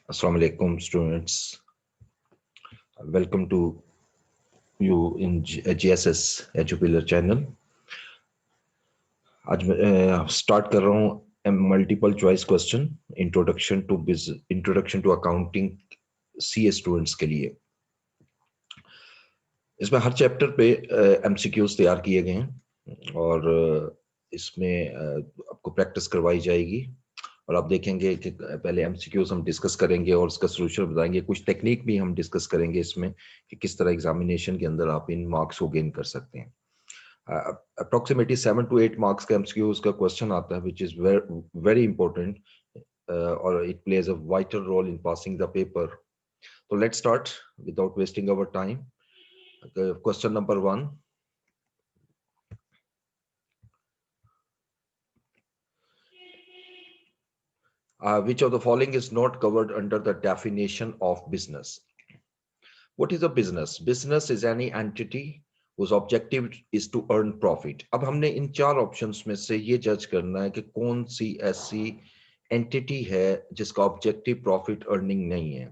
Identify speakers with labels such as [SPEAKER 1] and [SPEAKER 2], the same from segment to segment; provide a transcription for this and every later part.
[SPEAKER 1] Assalamu alaikum students. Welcome to you in GSS Edupillar channel. आज मैं start कर रहा हूँ multiple choice question introduction to accounting CA students के लिए। इसमें हर चैप्टर पे एमसीक्यूज तैयार किए गए हैं और इसमें आपको प्रैक्टिस करवाई जाएगी और आप देखेंगे कि पहले एमसीक्यूज हम डिस्कस करेंगे और उसका सॉल्यूशन बताएंगे। कुछ टेक्निक भी हम डिस्कस करेंगे इसमें कि किस तरह एग्जामिनेशन के अंदर आप इन मार्क्स को गेन कर सकते हैं। अप्रोक्सीमेटली 7 to 8 मार्क्स का एमसीक्यूज का क्वेश्चन आता है विच इज वेरी इंपॉर्टेंट और it plays a vital role in passing the paper. तो let's start without wasting our time. Question number 1, which of the following is not covered under the definition of business? What is a business? Business is any entity whose objective is to earn profit. अब हमने इन चार options में से ये जज करना है कि कौन सी ऐसी एंटिटी है जिसका ऑब्जेक्टिव प्रॉफिट अर्निंग नहीं है।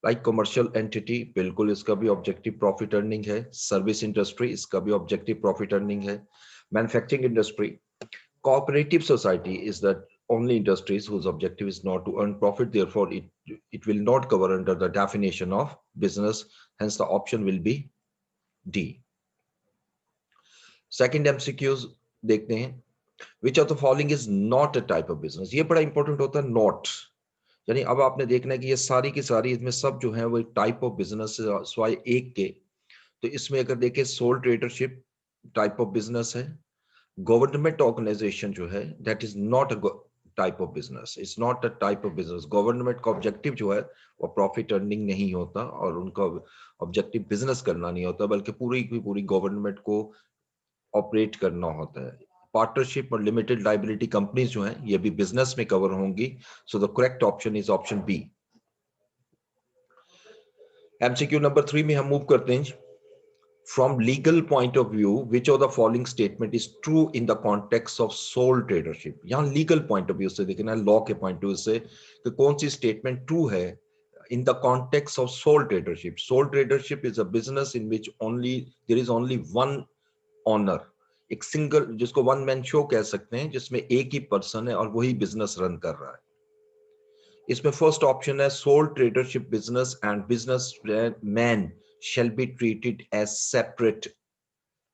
[SPEAKER 1] लाइक कमर्शियल एंटिटी, बिल्कुल इसका भी ऑब्जेक्टिव प्रॉफिट अर्निंग है। सर्विस इंडस्ट्री, इसका भी ऑब्जेक्टिव प्रॉफिट अर्निंग है। Manufacturing industry, cooperative society is the only industries whose objective is not to earn profit, therefore it will not cover under the definition of business, hence the option will be D. Second MCQs देखते हैं, which of the following is not a type of business? ये बड़ा important होता है not, यानी अब आपने देखना है कि ये सारी की सारी इसमें सब जो है वो टाइप ऑफ बिजनेस स्वाय एक के। तो इसमें अगर देखें soul tradership type of business है। गवर्नमेंट ऑर्गेनाइजेशन जो है that is not a type of business, it's not a type of business. Government का ऑब्जेक्टिव जो है वो प्रॉफिट अर्निंग नहीं होता और उनका ऑब्जेक्टिव बिजनेस करना नहीं होता, बल्कि पूरी की पूरी गवर्नमेंट को ऑपरेट करना होता है। पार्टनरशिप और लिमिटेड लाइबिलिटी कंपनीज जो हैं ये भी बिजनेस में कवर होंगी। So the correct option is option B. MCQ number 3 में हम मूव करते हैं। From legal point of view, which of the following statement is true in the context of sole tradership? यहाँ legal point of view से देखना, law के point of view से कि कौन सी statement true है in the context of sole tradership. Sole tradership is a business in which there is only one owner, एक single, जिसको one man show कह सकते हैं, जिसमें एक ही person है और वही business run कर रहा है। इसमें फर्स्ट ऑप्शन है sole tradership business and businessman shall be treated as separate,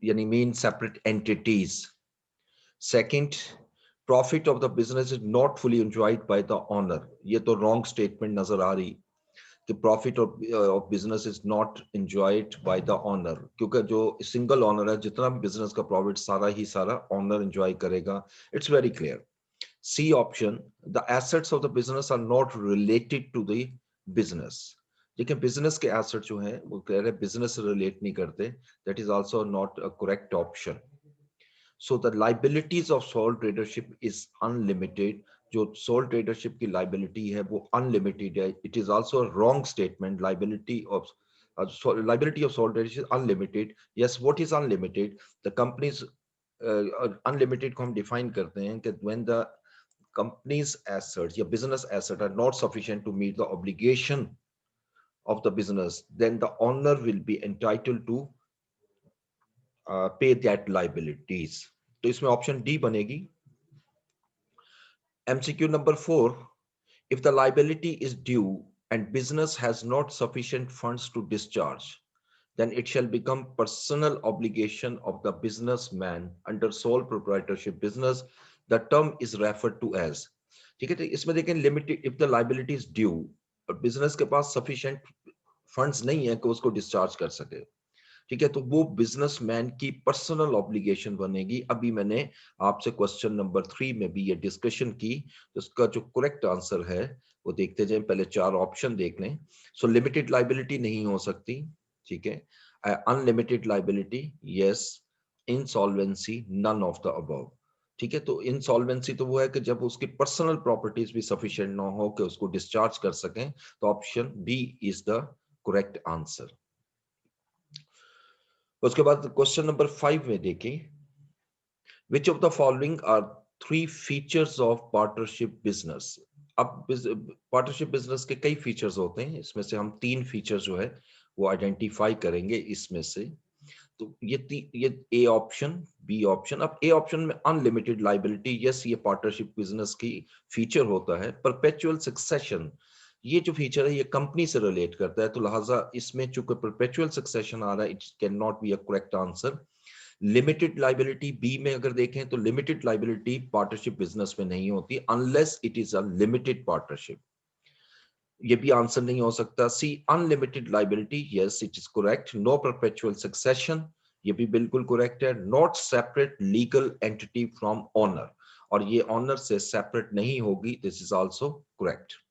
[SPEAKER 1] yani mean separate entities. Second, profit of the business is not fully enjoyed by the owner. ये तो wrong statement नजर आ रही कि profit of business is not enjoyed by the owner, क्योंकि जो single owner है जितना भी business का profit सारा ही सारा owner enjoy करेगा। It's very clear. C option, the assets of the business are not related to the business. देखिए बिजनेस के एसेट जो है वो कह रहे हैं बिजनेस से रिलेट नहीं करते, that is also not a correct option. So the liabilities of sole tradership is unlimited. जो सोल ट्रेडरशिप की लाइबिलिटी है वो अनलिमिटेड है। It is also a wrong statement. Liability of sole tradership unlimited. Yes, what is unlimited? The companies unlimited को हम define करते हैं कि when the company's assets, your business assets are not sufficient to meet the obligation of the business, then the owner will be entitled to pay that liabilities. तो इसमें option D बनेगी। MCQ number 4, if the liability is due and business has not sufficient funds to discharge, then it shall become personal obligation of the businessman under sole proprietorship business. The term is referred to as, ठीक है। तो इसमें देखें limited, if the liability is due और business के पास sufficient funds नहीं है कि उसको डिस्चार्ज कर सके, ठीक है, तो वो बिजनेसमैन की पर्सनल ऑब्लिगेशन बनेगी। अभी मैंने आपसे क्वेश्चन नंबर 3 में भी ये डिस्कशन की, तो उसका जो करेक्ट आंसर है वो देखते जाएं। पहले चार ऑप्शन देख लें। सो लिमिटेड लाइबिलिटी नहीं हो सकती, ठीक है। Unlimited liability yes, insolvency none of the above, ठीक है। तो इंसॉल्वेंसी तो वो है कि जब उसकी पर्सनल प्रॉपर्टीज भी सफिशिएंट ना हो कि उसको डिस्चार्ज कर सकें, तो option B is the correct answer. उसके बाद क्वेश्चन नंबर 5 में देखें, which of the following are 3 features of partnership business? अब पार्टनरशिप बिजनेस के कई फीचर्स होते हैं, इसमें से हम 3 फीचर जो है वो आइडेंटिफाई करेंगे इसमें से। तो ये ए ऑप्शन, बी ऑप्शन। अब ए ऑप्शन में अनलिमिटेड लाइबिलिटी, यस ये पार्टनरशिप बिजनेस की फीचर होता है। परपेचुअल सक्सेशन, ये जो फीचर है ये कंपनी से रिलेट करता है, तो लिहाजा इसमें चूंकि परपेचुअल सक्सेशन आ रहा है, it can not be a correct answer. Limited liability, B में अगर देखें तो लिमिटेड लाइबिलिटी पार्टनरशिप बिजनेस में नहीं होती unless it is a limited partnership, ये भी आंसर नहीं हो सकता। C unlimited liability, yes it is correct. No perpetual succession, ये भी बिल्कुल करेक्ट है। Not separate legal entity from owner, और ये ओनर से सेपरेट नहीं होगी, दिस इज आल्सो करेक्ट।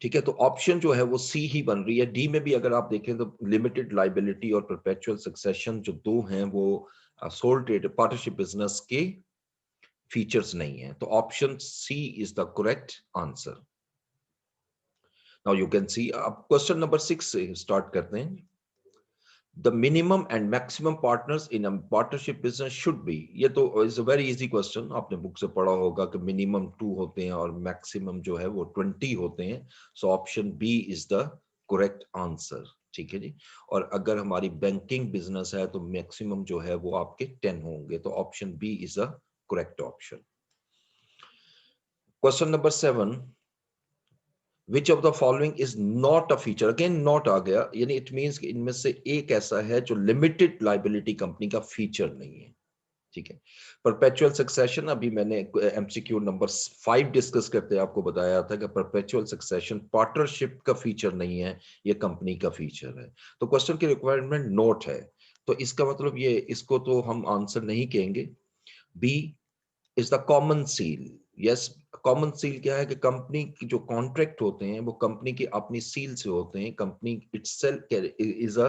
[SPEAKER 1] ठीक है, तो ऑप्शन जो है वो सी ही बन रही है। डी में भी अगर आप देखें तो लिमिटेड लाइबिलिटी और परपेचुअल सक्सेशन जो दो हैं वो सोल ट्रेड पार्टनरशिप बिजनेस के फीचर्स नहीं है, तो option C is the correct answer. Now you can see, अब क्वेश्चन नंबर 6 से स्टार्ट करते हैं। The minimum and maximum partners in a partnership business should be, ये तो is a very easy question, आपने बुक से पढ़ा होगा कि मिनिमम 2 होते हैं और मैक्सिमम जो है वो 20 होते हैं। So option B is the correct answer. ठीक है जी, और अगर हमारी बैंकिंग बिजनेस है तो मैक्सिमम जो है वो आपके 10 होंगे, तो option B is a correct option. Question number 7, which of the following is not a feature, again not आ गया, यानी इट मींस कि इनमें से एक ऐसा है जो लिमिटेड लाइबिलिटी कंपनी का फीचर नहीं है। ठीक है, परपेचुअल सक्सेशन, अभी मैंने एमसीक्यू नंबर 5 डिस्कस करते हैं आपको बताया था कि परपेचुअल सक्सेशन पार्टनरशिप का फीचर नहीं है, ये कंपनी का फीचर है। तो क्वेश्चन की रिक्वायरमेंट नोट है, तो इसका मतलब ये, इसको तो हम आंसर नहीं कहेंगे। B is the common seal, yes common seal क्या है कि कंपनी की जो कॉन्ट्रैक्ट होते हैं वो कंपनी की अपनी सील से होते हैं। Company itself is a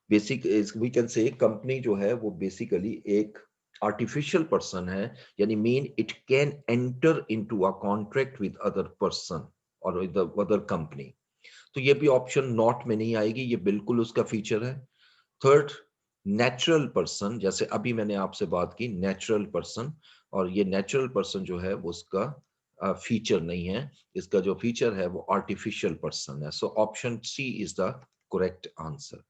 [SPEAKER 1] basic, we can say company जो है वो बेसिकली एक आर्टिफिशियल पर्सन है, यानी mean it can enter into a contract with other person और विद अदर कंपनी, तो ये भी ऑप्शन नॉट में नहीं आएगी, ये बिल्कुल उसका फीचर है। थर्ड, नेचुरल पर्सन, जैसे अभी मैंने आपसे बात की नेचुरल पर्सन, और ये नेचुरल पर्सन जो है वो उसका फीचर नहीं है, इसका जो फीचर है वो आर्टिफिशियल पर्सन है। So option C is the correct answer.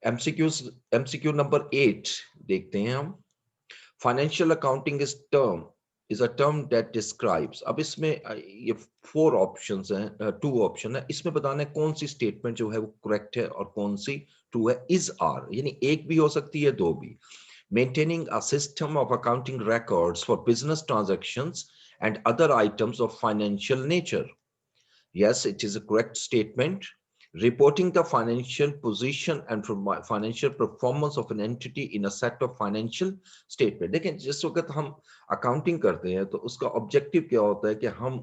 [SPEAKER 1] MCQ number 8 देखते हैं हम। Financial accounting is a term that describes, अब इसमें ये 4 ऑप्शंस हैं, 2 ऑप्शन है, इसमें बताना है कौन सी स्टेटमेंट जो है वो करेक्ट है और कौन सी ट्रू है। इज आर, यानी एक भी हो सकती है, दो भी। Maintaining a system of accounting records for business transactions and other items of financial nature. Yes, it is a correct statement. Reporting the financial position and financial performance of an entity in a set of financial statement. देखिए, जिस वक्त हम accounting करते हैं तो उसका objective क्या होता है कि हम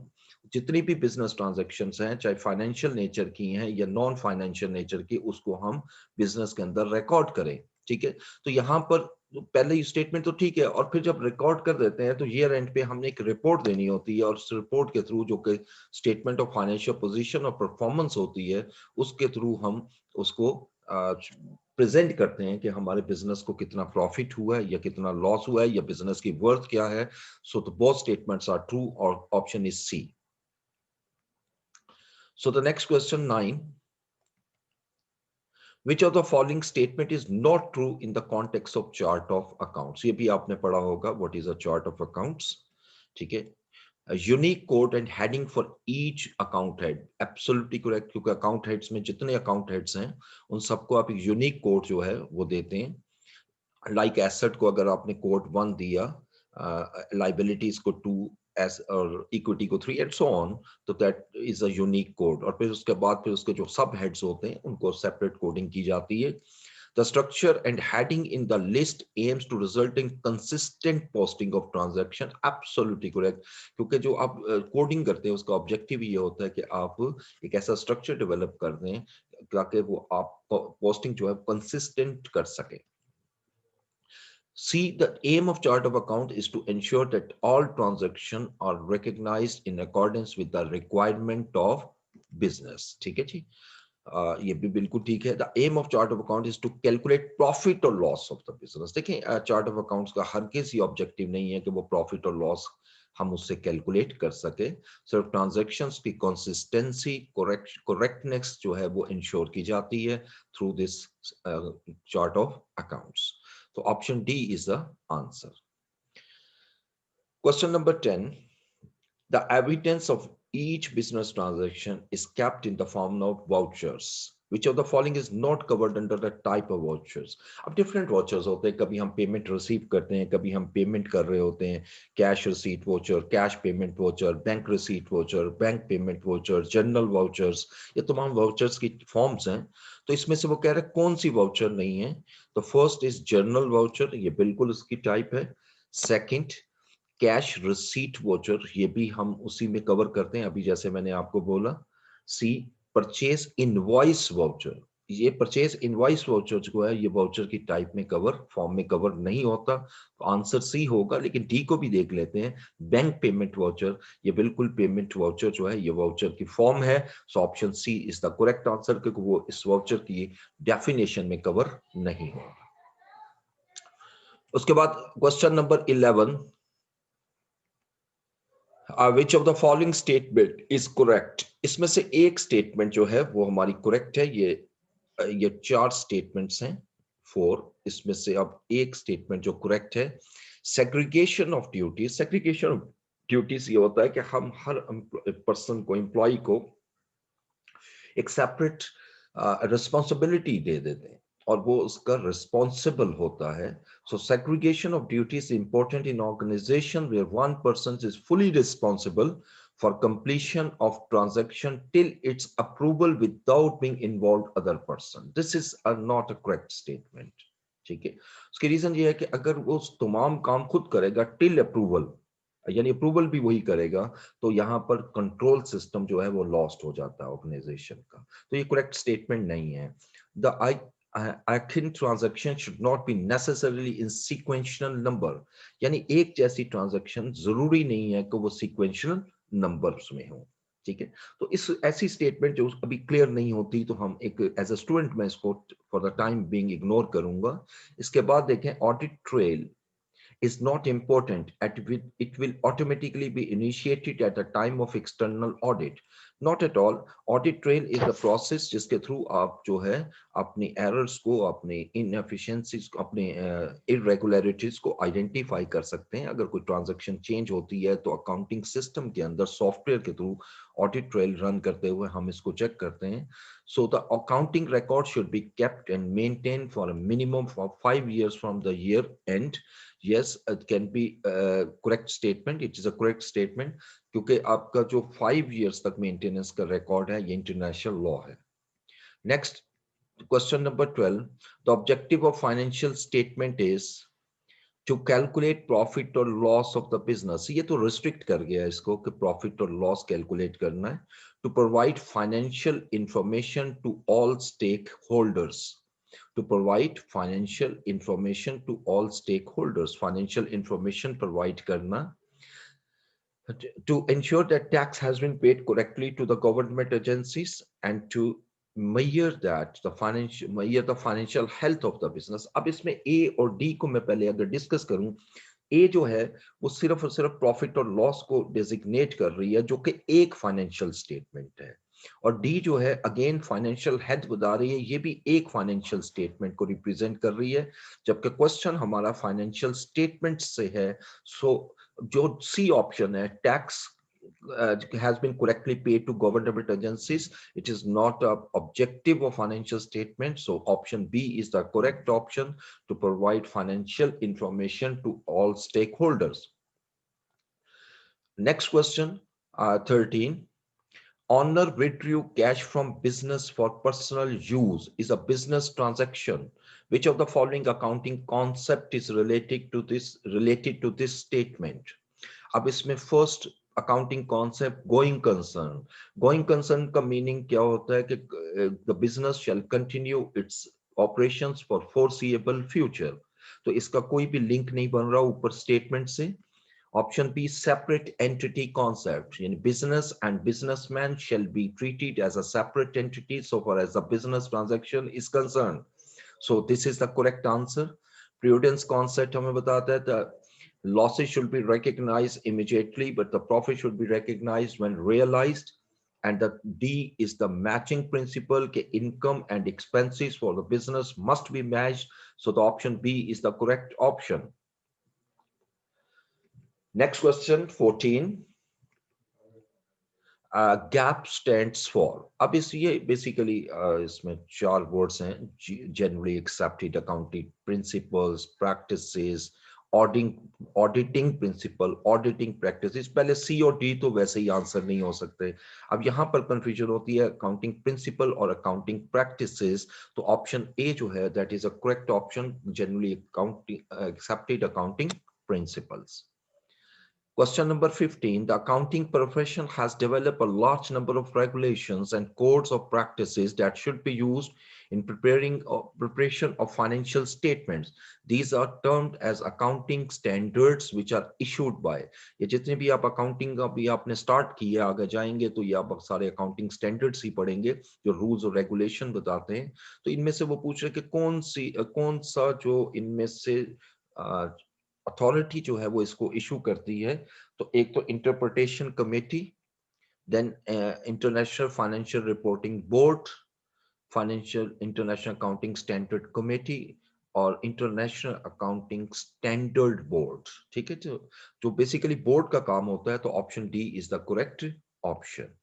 [SPEAKER 1] जितनी भी बिजनेस ट्रांजैक्शंस हैं, चाहे फाइनेंशियल नेचर की हैं या नॉन फाइनेंशियल नेचर की, उसको हम बिजनेस के अंदर रिकॉर्ड करें। ठीक है, तो यहाँ पर पहले स्टेटमेंट तो ठीक है, और फिर जब रिकॉर्ड कर देते हैं तो ईयर एंड पे हमने एक रिपोर्ट देनी होती है, और उस रिपोर्ट के थ्रू जो कि स्टेटमेंट ऑफ फाइनेंशियल पोजीशन और परफॉर्मेंस होती है, उसके थ्रू हम उसको प्रेजेंट करते हैं कि हमारे बिजनेस को कितना प्रॉफिट हुआ है या कितना लॉस हुआ है या बिजनेस की वर्थ क्या है। सो तो बोथ स्टेटमेंट्स आर ट्रू और option is C. So the next question 9, which of the following statement is not true in the context of chart of accounts, ये भी आपने पढ़ा होगा what is a chart of accounts। ठीक है, unique code and heading for each account head, absolutely correct, क्योंकि account heads में जितने अकाउंट हेड्स हैं उन सबको आप एक यूनिक कोड जो है वो देते हैं। लाइक एसेट को अगर आपने कोड 1 दिया, लाइबिलिटीज को 2 एस और इक्विटी को 3 एंड सो ऑन, तो that is a unique code, और फिर उसके बाद फिर उसके जो सब हेड्स होते हैं उनको सेपरेट कोडिंग की जाती है। The structure and heading in the list aims to result in consistent posting of transaction, absolutely correct, क्योंकि जो आप कोडिंग करते हैं उसका ऑब्जेक्टिव ये होता है कि आप एक ऐसा स्ट्रक्चर डेवलप कर दें ताकि वो आप पोस्टिंग जो है कंसिस्टेंट कर सके। See, the aim of chart of account is to ensure that all transactions are recognized in accordance with the requirement of business। ठीक है जी, ये भी बिल्कुल ठीक है। The aim of chart of account is to calculate profit और loss of the business. देखिए, chart of accounts का हर किसी ऑब्जेक्टिव नहीं है कि वो प्रॉफिट और लॉस हम उससे कैलकुलेट कर सके। सिर्फ ट्रांजैक्शंस की कंसिस्टेंसी, करेक्टनेस जो है वो इंश्योर की जाती है through this chart of accounts. तो option D is the answer. Question number 10, the evidence of each business transaction is kept in the form of vouchers. Which of the following is not covered under the type of vouchers? अब different vouchers होते हैं, कभी हम payment receive करते हैं, कभी हम payment कर रहे होते हैं, cash receipt voucher, cash payment voucher, bank receipt voucher, bank payment voucher, general vouchers, ये तमाम वाउचर्स की फॉर्म्स हैं। तो इसमें से वो कह रहे हैं कौन सी वाउचर नहीं है। तो फर्स्ट इज जनरल वाउचर, ये बिल्कुल उसकी टाइप है। सेकंड कैश रिसीट वाउचर, ये भी हम उसी में कवर करते हैं, अभी जैसे मैंने आपको बोला। सी परचेज इनवॉइस वाउचर, ये परचेज इनवॉइस वाउचर जो है ये वाउचर की टाइप में कवर, फॉर्म में कवर नहीं होता, तो आंसर सी होगा। लेकिन डी को भी देख लेते हैं, बैंक पेमेंट वाउचर, ये बिल्कुल पेमेंट वाउचर जो है ये वाउचर की फॉर्म है। So option C is the correct answer, क्योंकि वो इस वाउचर की डेफिनेशन में कवर नहीं होगा। उसके बाद question number 11, which of the following statement is correct. इसमें से एक स्टेटमेंट जो है वो हमारी करेक्ट है। ये चार स्टेटमेंट्स हैं, 4, इसमें से अब एक स्टेटमेंट जो करेक्ट है, segregation of duties. Segregation of duties ये होता है कि हम हर पर्सन को, एम्प्लॉय को एक सेपरेट रिस्पॉन्सिबिलिटी दे देते हैं और वो उसका रिस्पॉन्सिबल होता है। So segregation of duties is important in organization where one person is fully responsible for completion of transaction till its approval without being involved other person. This is not a correct statement. ठीक है, उसकी reason ये है कि अगर वो तमाम काम खुद करेगा टिल अप्रूवल, यानी अप्रूवल भी वही करेगा, तो यहाँ पर कंट्रोल सिस्टम जो है वो लॉस्ट हो जाता है ऑर्गेनाइजेशन का। तो ये करेक्ट स्टेटमेंट नहीं है। The akin transaction should not be necessarily in sequential number, यानी एक जैसी ट्रांजैक्शन जरूरी नहीं है कि वो सीक्वेंशियल नंबर्स में हो। ठीक है, तो इस ऐसी स्टेटमेंट जो अभी क्लियर नहीं होती तो हम एक एज अ स्टूडेंट मैं इसको for the time being ignore करूंगा। इसके बाद देखें, audit trail is not important. It will automatically be initiated at the time of external audit. Not at all. Audit trail is the process जिसके through आप जो है अपनी errors को, अपने inefficiencies को, अपने irregularities को identify कर सकते हैं। अगर कोई transaction change होती है तो accounting system के अंदर software के थ्रू audit trail run करते हुए हम इसको check करते हैं। So the accounting record should be kept and maintained for a minimum of 5 years from the year end. Yes, it can be a correct statement. It is a correct statement क्योंकि आपका जो 5 years तक maintenance का record है ये international law है। Next question number 12, the objective of financial statement is to calculate profit or loss of the business. ये तो रिस्ट्रिक्ट कर गया है इसको कि प्रॉफिट और लॉस कैलकुलेट करना है। To provide financial information to all stakeholders. To provide financial information to all stakeholders. Financial information provide करना, to ensure that tax has been paid correctly to the government agencies and to measure the financial health of the business. अब इसमें A और D को मैं पहले अगर discuss करूं, ए जो है वो सिर्फ और सिर्फ प्रॉफिट और लॉस को डेजिग्नेट कर रही है जो कि एक फाइनेंशियल स्टेटमेंट है, और डी जो है अगेन फाइनेंशियल हेल्थ बता रही है, ये भी एक फाइनेंशियल स्टेटमेंट को रिप्रेजेंट कर रही है। जबकि क्वेश्चन हमारा फाइनेंशियल स्टेटमेंट से है। सो जो सी ऑप्शन है, tax has been correctly paid to government agencies, it is not a objective of financial statement. So option B is the correct option, to provide financial information to all stakeholders. Next question, 13. Honor withdrew cash from business for personal use is a business transaction. Which of the following accounting concept is related to this statement? अब इसमें first accounting concept going concern. Going concern का meaning क्या होता है कि the business shall continue its operations for foreseeable future. तो इसका कोई भी लिंक नहीं बन रहा ऊपर स्टेटमेंट से। Option B separate entity concept, यानी business and businessman shall be treated as a separate entity so far as the business transaction is concern. So this is the correct answer. Prudence concept हमें बताता है Losses should be recognized immediately, but the profit should be recognized when realized. And the D is the matching principle ke income and expenses for the business must be matched. So the option B is the correct option. Next question 14. GAAP stands for, अब इस ये basically इसमें चार words हैं, generally accepted accounting principles, practices, auditing principle, auditing practices. पहले सी और D तो वैसे ही आंसर नहीं हो सकते। अब यहाँ पर कंफ्यूजन होती है अकाउंटिंग प्रिंसिपल और अकाउंटिंग प्रैक्टिसेस, तो ऑप्शन ए जो है that is a correct option, generally accounting accepted accounting principles. Question number 15. The accounting profession has developed a large number of regulations and codes of practices that should be used in preparation of financial statements. These are termed as accounting standards which are issued by. ये जितने भी आप accounting का भी आपने start किया, आगे जाएंगे तो ये आप सारे accounting standards ही पढ़ेंगे जो rules और regulation बताते हैं। तो इनमें से वो पूछ रहे कि कौन सा जो इनमें से अथॉरिटी जो है वो इसको इशू करती है। तो एक तो interpretation committee, then international financial reporting board, financial international accounting standard committee और इंटरनेशनल अकाउंटिंग स्टैंडर्ड बोर्ड। ठीक है, जो बेसिकली बोर्ड का काम होता है, तो option D is the correct option.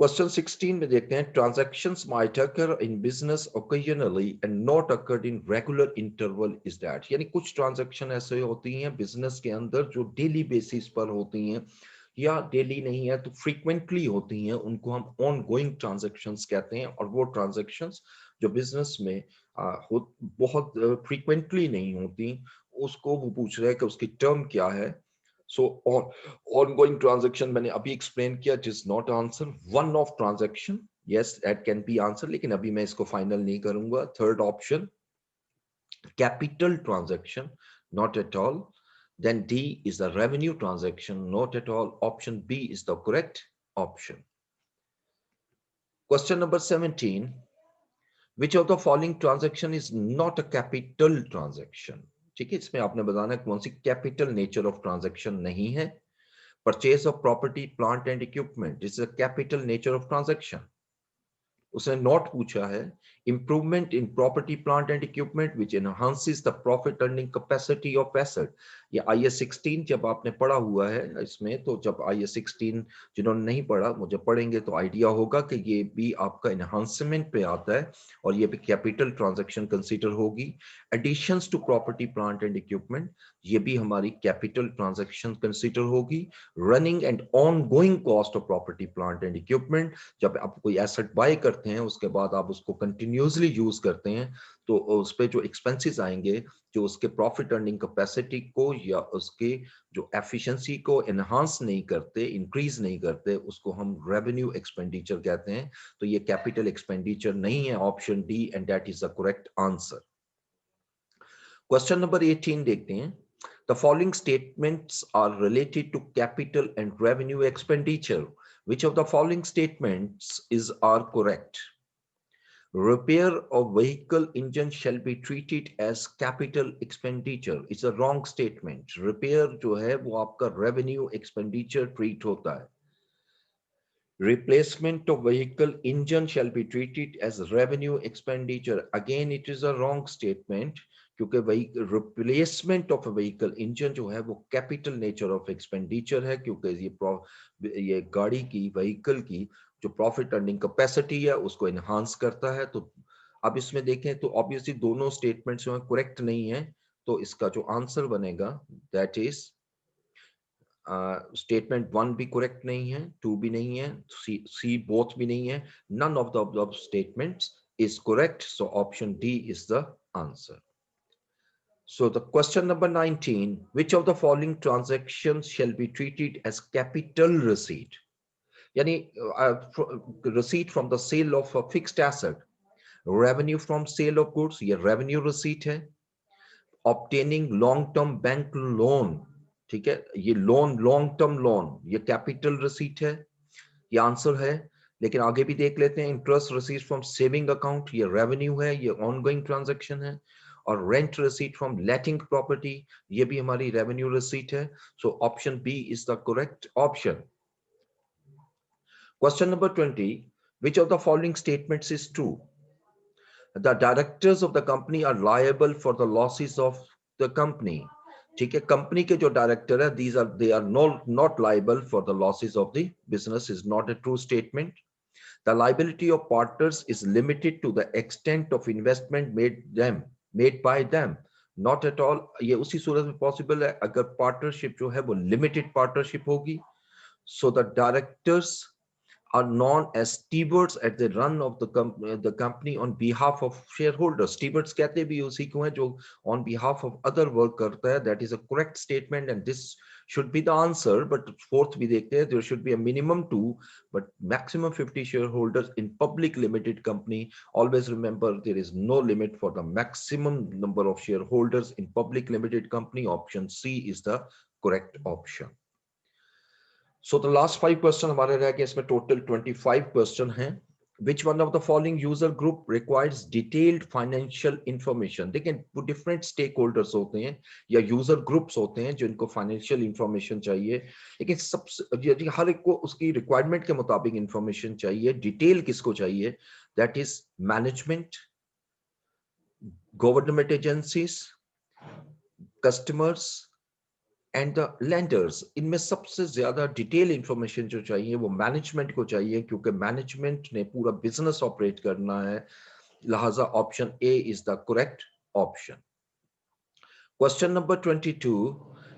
[SPEAKER 1] Question 16 में देखते हैं transactions might occur in business occasionally and not occurred in regular interval is that, यानी कुछ ट्रांजैक्शन ऐसे होती हैं बिजनेस के अंदर जो डेली बेसिस पर होती हैं या डेली नहीं है तो फ्रीक्वेंटली होती हैं, उनको हम ऑन गोइंग ट्रांजैक्शंस कहते हैं। और वो ट्रांजैक्शंस जो बिजनेस में बहुत फ्रीक्वेंटली नहीं होती, उसको वो पूछ रहे हैं कि उसकी टर्म क्या है। So ongoing transaction मैंने अभी explain किया, it is not answer. One off transaction, yes, that can be answer, लेकिन अभी मैं इसको final नहीं करूंगा। Third option, capital transaction, not at all. Then D is the revenue transaction, not at all. Option B is the correct option. Question number 17. Which of the following transaction is not a capital transaction? ठीक है, इसमें आपने बताना है कौन सी capital nature of transaction नहीं है। Purchase of property, plant and equipment, this is a capital nature of transaction. उसने नॉट पूछा है improvement in property, plant and equipment which enhances the profit earning capacity of asset. ये IAS 16 जब आपने पढ़ा हुआ है इसमें, तो जब IAS 16 जिन्होंने नहीं पढ़ा मुझे पढ़ेंगे तो आइडिया होगा कि ये भी आपका enhancement पे आता है और ये भी कैपिटल ट्रांजैक्शन कंसीडर होगी। Additions to property, plant and equipment, ये भी हमारी कैपिटल ट्रांजैक्शन कंसीडर होगी। Running and ongoing cost of property, plant and equipment, जब आप कोई एसेट बाय करते हैं उसके बाद आप उसको कंटिन्यूसली यूज करते हैं तो उस पे जो एक्सपेंसेस आएंगे जो उसके प्रॉफिट अर्निंग कैपेसिटी को या उसके जो एफिशिएंसी को एनहांस नहीं करते, इंक्रीज नहीं करते, उसको हम रेवेन्यू एक्सपेंडिचर कहते हैं। तो ये कैपिटल एक्सपेंडिचर नहीं है, option D and that is the correct answer. Question number 18 देखते हैं। The following statements are related to capital and revenue expenditure. Which of the following statements are correct? Repair of vehicle engine shall be treated as capital expenditure. It's a wrong statement. Repair जो है वो आपका revenue expenditure treat होता है। Replacement of vehicle engine shall be treated as revenue expenditure. Again, it is a wrong statement क्योंकि replacement of vehicle engine जो है वो कैपिटल नेचर ऑफ एक्सपेंडिचर है, क्योंकि ये गाड़ी की व्हीकल की जो प्रॉफिट अर्निंग कैपेसिटी है उसको एनहांस करता है। तो अब इसमें देखें तो ऑब्वियसली दोनों स्टेटमेंट्स जो है करेक्ट नहीं है, तो इसका जो आंसर बनेगा दैट इज स्टेटमेंट 1 भी करेक्ट नहीं है, 2 भी नहीं है, सी बोथ भी नहीं है, none of the above statements is correct, so option D is the answer. So the question number 19, which of the following transactions shall be treated as capital receipt? Yani receipt from the sale of a fixed asset, revenue from sale of goods, ये revenue receipt है। Obtaining long-term bank loan, ठीक है, ये loan long-term loan, ये capital receipt है, ये answer है। लेकिन आगे भी देख लेते हैं, interest receive from saving account, ये रेवेन्यू है, ये ऑनगोइंग ट्रांजैक्शन है। और rent receipt from letting property, ये भी हमारी रेवेन्यू रिसीट है। So option B is the correct option. Question number 20, which of the following statements is true? The directors of the company are liable for the losses of the company. ठीक है, company के जो director है, they are not liable for the losses of the business is not a true statement. The liability of partners is limited to the extent of investment made by them. Not at all. ये उसी सूरत में possible है अगर partnership जो है वो limited partnership होगी. So the directors are known as stewards at the run of the company on behalf of shareholders. Stewards कहते भी उसी को हैं जो on behalf of other work करता है. That is a correct statement and this should be the answer. But fourth भी देखते हैं, there should be a minimum 2 but maximum 50 shareholders in public limited company. Always remember there is no limit for the maximum number of shareholders in public limited company. Option C is the correct option. So the last 5 question हमारे रह गए, इसमें total 25 question हैं. Which one of the following user group requires detailed financial information? देखिए वो different stakeholders होते हैं या user groups होते हैं जिनको financial information चाहिए, लेकिन सबसे हर एक को उसकी requirement के मुताबिक information चाहिए. Detail किसको चाहिए? That is management, government agencies, customers and the lenders. इनमें सबसे ज्यादा डिटेल इंफॉर्मेशन जो चाहिए वो मैनेजमेंट को चाहिए, क्योंकि मैनेजमेंट ने पूरा बिजनेस ऑपरेट करना है. लिहाजा option A is the correct option. Question number 22,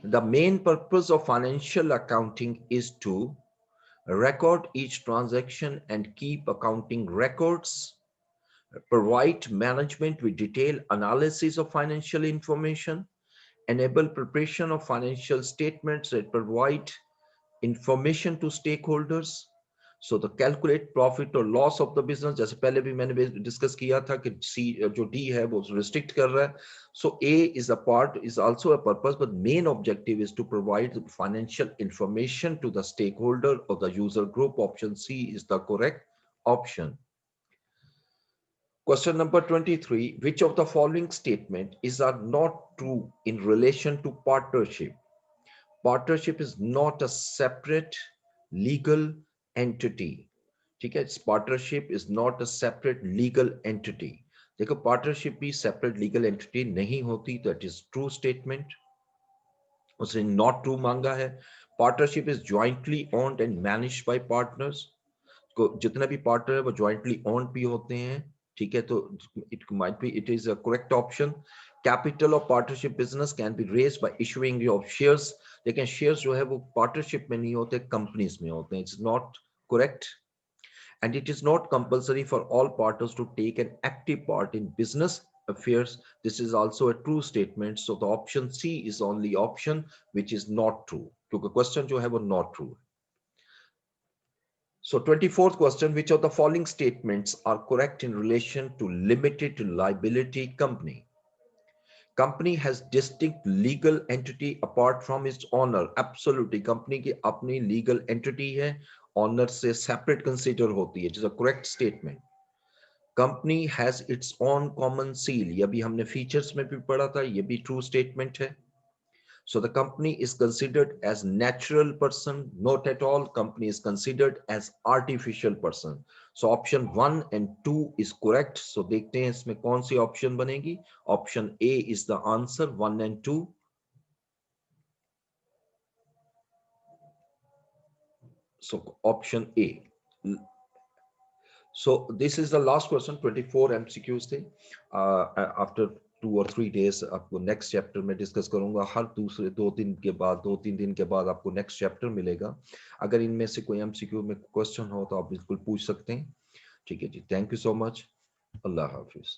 [SPEAKER 1] the main purpose of financial accounting is to record each transaction and keep accounting records, provide management with detailed analysis of financial information, enable preparation of financial statements that provide information to stakeholders. So the calculate profit or loss of the business, जैसे पहले भी मैंने discuss किया था कि C जो D है वो restrict कर रहा है. So A is a part, is also a purpose, but main objective is to provide financial information to the stakeholder or the user group. Option C is the correct option. Question number 23, which of the following statement is not true in relation to partnership? Partnership is not a separate legal entity. ठीक है, partnership is not a separate legal entity. देखो partnership भी separate legal entity नहीं होती. That is true statement. उसने not true मांगा है. Partnership is jointly owned and managed by partners. को जितने भी पार्टनर है वो jointly owned भी होते हैं. ठीक है, तो it is a correct option. Capital of partnership business can be raised by issuing of shares. लेकिन shares जो है वो partnership में नहीं होते, companies में होते हैं. It's not correct. And it is not compulsory for all partners to take an active part in business affairs. This is also a true statement. So the option C is only option which is not true. क्योंकि question जो है वो not true. So 24th question, which of the following statements are correct in relation to limited liability company? Company has distinct legal entity apart from its owner. Absolutely, company की अपनी legal entity है, owner से separate consider होती है. It is a correct statement. Company has its own common seal. ये भी हमने features में भी पढ़ा था, ये भी true statement है. So the company is considered as natural person. Not at all. Company is considered as artificial person. So option 1 and 2 is correct. So देखते हैं इसमें कौन सी option बनेगी. Option A is the answer. 1 and 2. So option A. So this is the last question. 24 MCQs थे. After 2 or 3 days आपको next chapter में discuss करूंगा. हर दूसरे 2-3 के बाद 2-3 दिन के बाद आपको next chapter मिलेगा. अगर इनमें से कोई MCQ में question हो तो आप बिल्कुल पूछ सकते हैं. ठीक है जी. Thank you so much. Allah Hafiz.